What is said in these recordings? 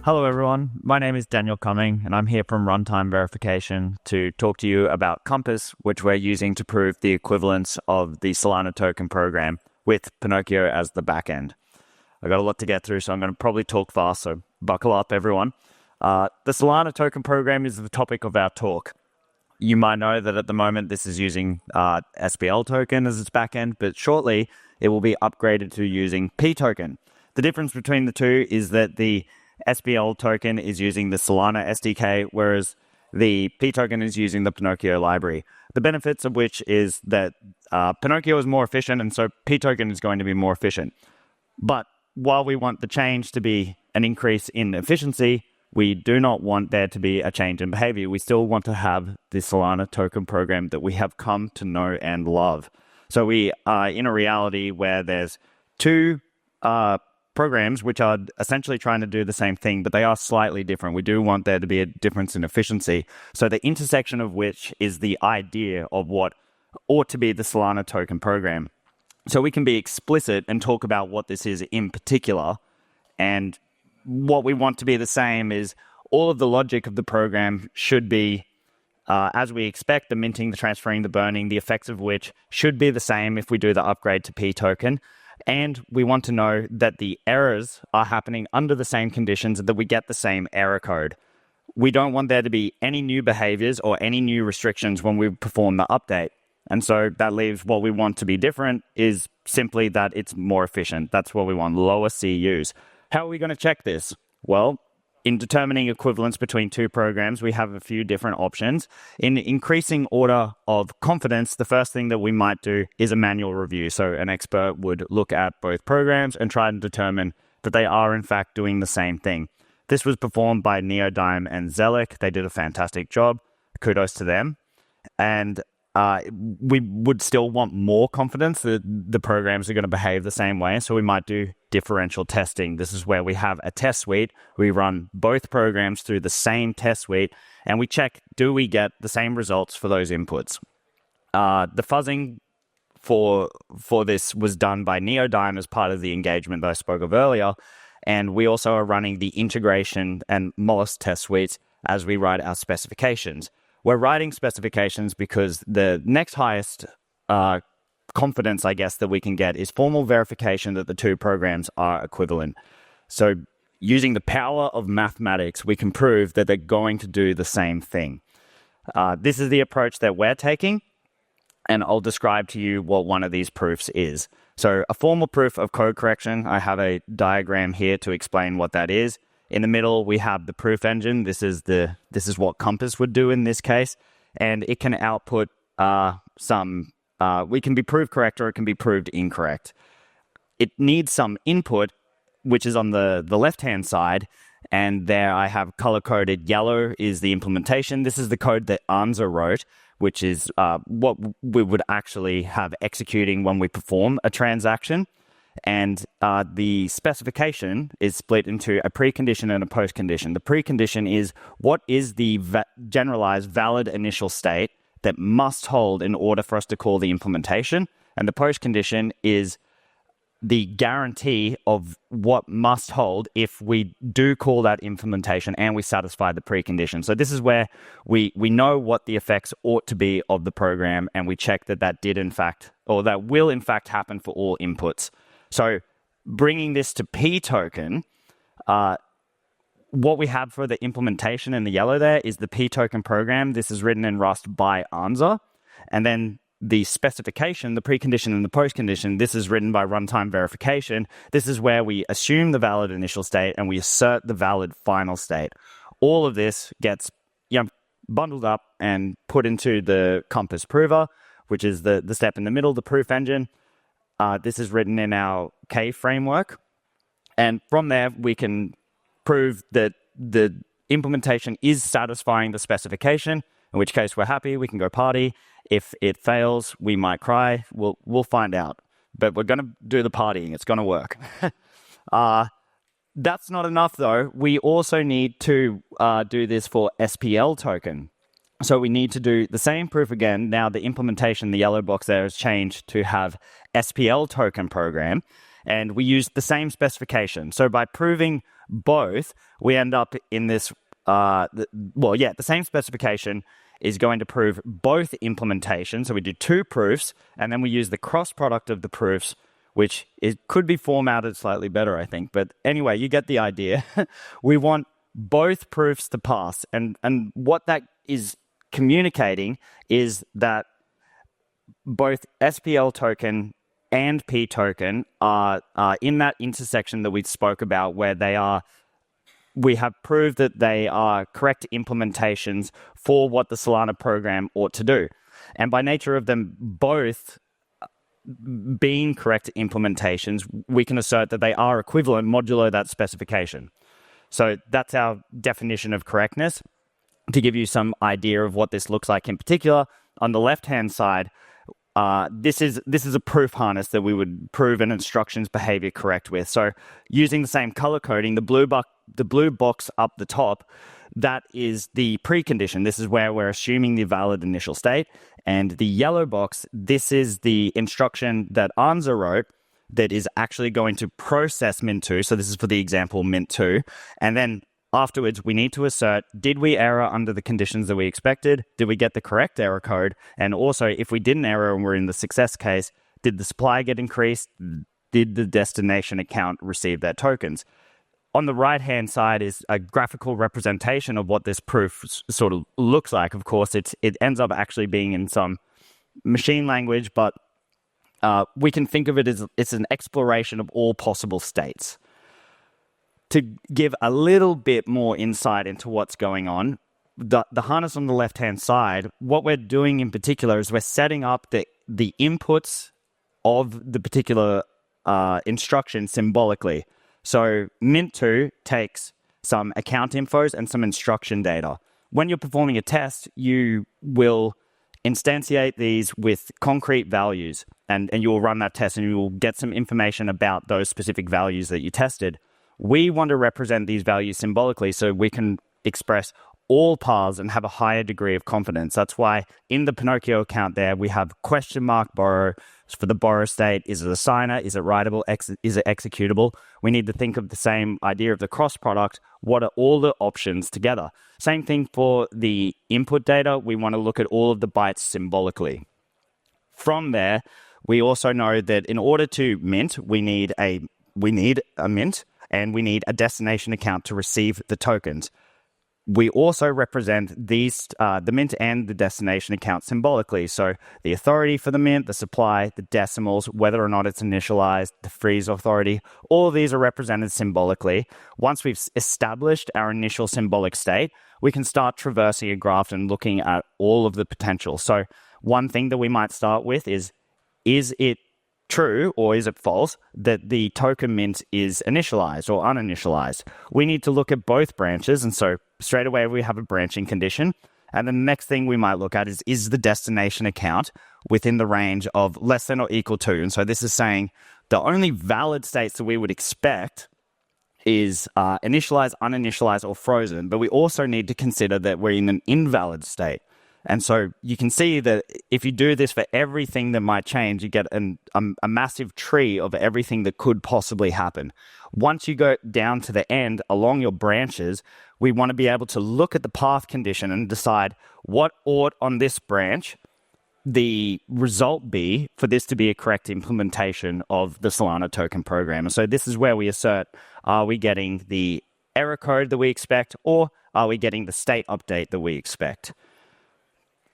Hello everyone, my name is Daniel Cumming and I'm here from Runtime Verification to talk to you about Kompass, which we're using to prove the equivalence of the Solana token program with Pinocchio as the backend. I've got a lot to get through, so I'm going to probably talk fast, so buckle up everyone. The Solana token program is the topic of our talk. You might know that at the moment this is using SPL-Token as its backend, but shortly it will be upgraded to using P-Token. The difference between the two is that the SPL-Token is using the Solana SDK, whereas the P-Token is using the Pinocchio library. The benefits of which is that Pinocchio is more efficient, and so P-Token is going to be more efficient. But while we want the change to be an increase in efficiency, we do not want there to be a change in behavior. We still want to have the Solana token program that we have come to know and love. So we are in a reality where there's two programs which are essentially trying to do the same thing, but they are slightly different. We do want there to be a difference in efficiency. So the intersection of which is the idea of what ought to be the Solana token program. So we can be explicit and talk about what this is in particular. And what we want to be the same is all of the logic of the program should be, as we expect, the minting, the transferring, the burning, the effects of which should be the same if we do the upgrade to P-Token. And we want to know that the errors are happening under the same conditions and that we get the same error code. We don't want there to be any new behaviors or any new restrictions when we perform the update. And so that leaves what we want to be different is simply that it's more efficient. That's what we want, lower CUs. How are we going to check this? Well, in determining equivalence between two programs, we have a few different options. In increasing order of confidence, the first thing that we might do is a manual review. So an expert would look at both programs and try and determine that they are in fact doing the same thing. This was performed by Neodyme and Zelic. They did a fantastic job. Kudos to them. And we would still want more confidence that the programs are going to behave the same way. So we might do differential testing. This is where we have a test suite. We run both programs through the same test suite and we check, do we get the same results for those inputs? The fuzzing for this was done by Neodyme as part of the engagement that I spoke of earlier. And we also are running the integration and Mollusk test suites as we write our specifications. We're writing specifications because the next highest confidence, I guess, that we can get is formal verification that the two programs are equivalent. So using the power of mathematics, we can prove that they're going to do the same thing. This is the approach that we're taking, and I'll describe to you what one of these proofs is. So a formal proof of code correction, I have a diagram here to explain what that is. In the middle, we have the proof engine. This is what Kompass would do in this case, and it can output we can be proved correct or it can be proved incorrect. It needs some input, which is on the left-hand side, and there I have color-coded yellow is the implementation. This is the code that Anza wrote, which is what we would actually have executing when we perform a transaction. And the specification is split into a precondition and a postcondition. The precondition is what is the generalized valid initial state that must hold in order for us to call the implementation. And the postcondition is the guarantee of what must hold if we do call that implementation and we satisfy the precondition. So this is where we know what the effects ought to be of the program, and we check that did in fact, or that will in fact happen for all inputs. So bringing this to P-Token, what we have for the implementation in the yellow there is the P-Token program. This is written in Rust by Anza. And then the specification, the precondition and the postcondition, this is written by Runtime Verification. This is where we assume the valid initial state and we assert the valid final state. All of this gets bundled up and put into the Kompass prover, which is the step in the middle, the proof engine. This is written in our K framework. And from there, we can prove that the implementation is satisfying the specification, in which case we're happy, we can go party. If it fails, we might cry. We'll find out. But we're going to do the partying. It's going to work. That's not enough, though. We also need to do this for SPL-Token. So we need to do the same proof again. Now the implementation, the yellow box there, has changed to have SPL-Token program. and we use the same specification. So by proving both, we end up in this, the same specification is going to prove both implementations. So we do two proofs, and then we use the cross product of the proofs, which it could be formatted slightly better, I think. But anyway, you get the idea. We want both proofs to pass. And what that is communicating is that both SPL-Token and P-Token are in that intersection that we spoke about, where we have proved that they are correct implementations for what the Solana program ought to do. And by nature of them both being correct implementations, we can assert that they are equivalent modulo that specification. So that's our definition of correctness. To give you some idea of what this looks like in particular, on the left-hand side, this is a proof harness that we would prove an instruction's behavior correct with. So using the same color coding, the blue box up the top, that is the precondition. This is where we're assuming the valid initial state. And the yellow box, this is the instruction that Anza wrote that is actually going to process mint2. So this is for the example mint2. And then afterwards, we need to assert, did we error under the conditions that we expected? Did we get the correct error code? And also, if we didn't error and we're in the success case, did the supply get increased? Did the destination account receive their tokens? On the right-hand side is a graphical representation of what this proof sort of looks like. Of course, it ends up actually being in some machine language, but we can think of it as it's an exploration of all possible states. To give a little bit more insight into what's going on, the harness on the left-hand side, what we're doing in particular is we're setting up the inputs of the particular instruction symbolically. So mint2 takes some account infos and some instruction data. When you're performing a test, you will instantiate these with concrete values, and you will run that test and you will get some information about those specific values that you tested. We want to represent these values symbolically so we can express all paths and have a higher degree of confidence. That's why in the Pinocchio account there, we have question mark borrow for the borrow state. Is it a signer? Is it writable? Is it executable? We need to think of the same idea of the cross product. What are all the options together? Same thing for the input data. We want to look at all of the bytes symbolically. From there, we also know that in order to mint, we need a mint, and we need a destination account to receive the tokens. We also represent these, the mint and the destination account symbolically. So the authority for the mint, the supply, the decimals, whether or not it's initialized, the freeze authority, all of these are represented symbolically. Once we've established our initial symbolic state, we can start traversing a graph and looking at all of the potential. So one thing that we might start with is it true or is it false that the token mint is initialized or uninitialized? We need to look at both branches, and so straight away we have a branching condition. And then the next thing we might look at is the destination account within the range of less than or equal to. And so this is saying the only valid states that we would expect is initialized, uninitialized, or frozen. But we also need to consider that we're in an invalid state. And so you can see that if you do this for everything that might change, you get a massive tree of everything that could possibly happen. Once you go down to the end along your branches, we want to be able to look at the path condition and decide what ought on this branch the result be for this to be a correct implementation of the Solana token program. And so this is where we assert, are we getting the error code that we expect, or are we getting the state update that we expect?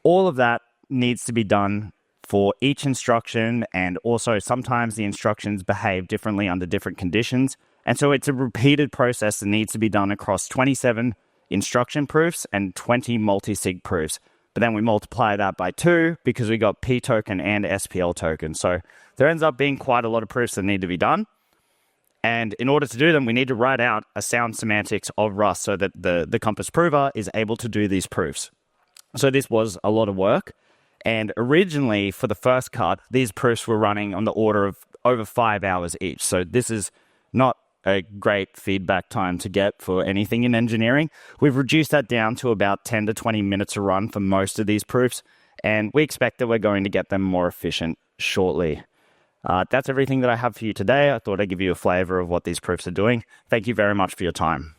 All of that needs to be done for each instruction, and also sometimes the instructions behave differently under different conditions. And so it's a repeated process that needs to be done across 27 instruction proofs and 20 multi-sig proofs. But then we multiply that by 2 because we got P-Token and SPL-Token. So there ends up being quite a lot of proofs that need to be done. And in order to do them, we need to write out a sound semantics of Rust so that the Kompass prover is able to do these proofs. So this was a lot of work. And originally, for the first cut, these proofs were running on the order of over 5 hours each. So this is not a great feedback time to get for anything in engineering. We've reduced that down to about 10 to 20 minutes a run for most of these proofs. And we expect that we're going to get them more efficient shortly. That's everything that I have for you today. I thought I'd give you a flavor of what these proofs are doing. Thank you very much for your time.